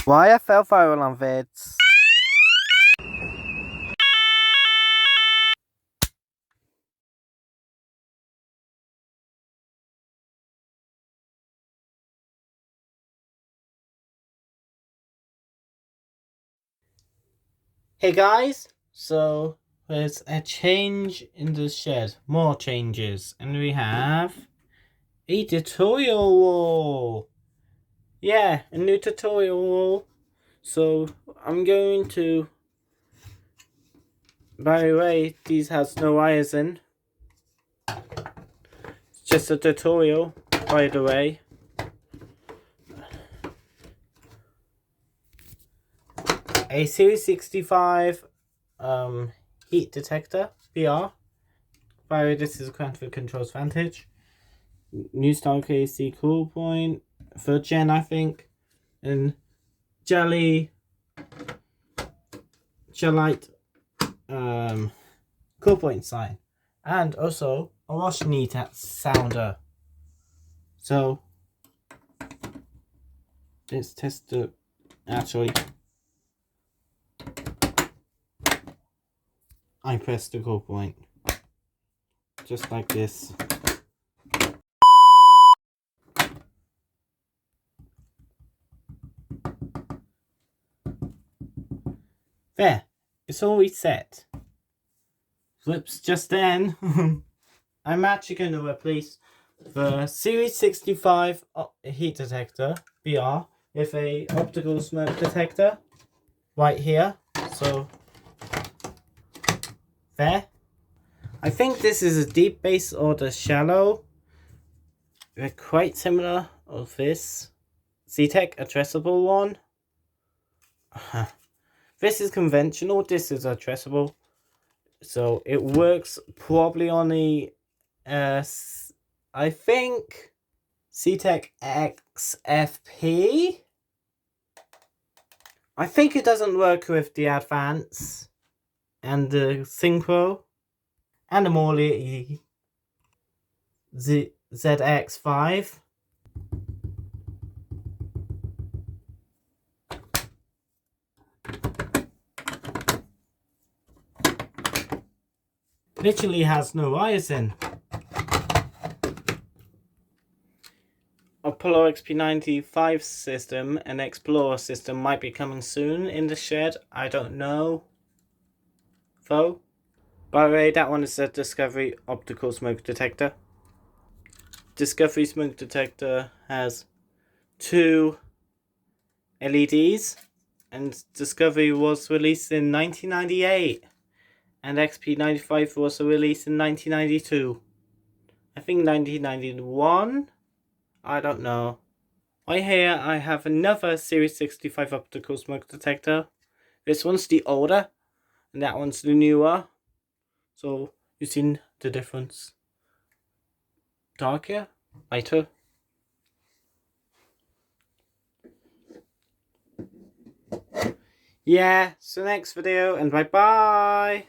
Why I fell viral on vids. Hey guys, so there's a change in the shed, more changes, and we have a tutorial wall. Yeah, a new tutorial wall. So I'm going to, by the way, these has no wires in. It's just a tutorial, by the way. A Series 65 heat detector VR. By the way, this is a Quantum Controls Vantage. New style KC cool point, 3rd gen I think, and Gelite cool point sign, and also a Washington sounder. So let's test the actually. I press the cool point just like this. There, it's all reset. Flips just then. I'm actually going to replace the Series 65 heat detector VR with a optical smoke detector right here. So there. I think this is a deep base or the shallow. They're quite similar of this Zetec addressable one. This is conventional, this is addressable. So it works probably on the I think Zetec XFP. I think it doesn't work with the Advance and the Synchro and the Morley ZX5. Literally has no wires in. Apollo XP95 system and Explorer system might be coming soon in the shed. I don't know. Though. By the way, that one is a Discovery optical smoke detector. Discovery smoke detector has 2 LEDs, and Discovery was released in 1998, and XP95 was released in 1992. I think 1991? I don't know. Right here I have another Series 65 optical smoke detector. This one's the older, and that one's the newer. So, you've seen the difference. Darker, lighter. Yeah, so next video, and bye bye!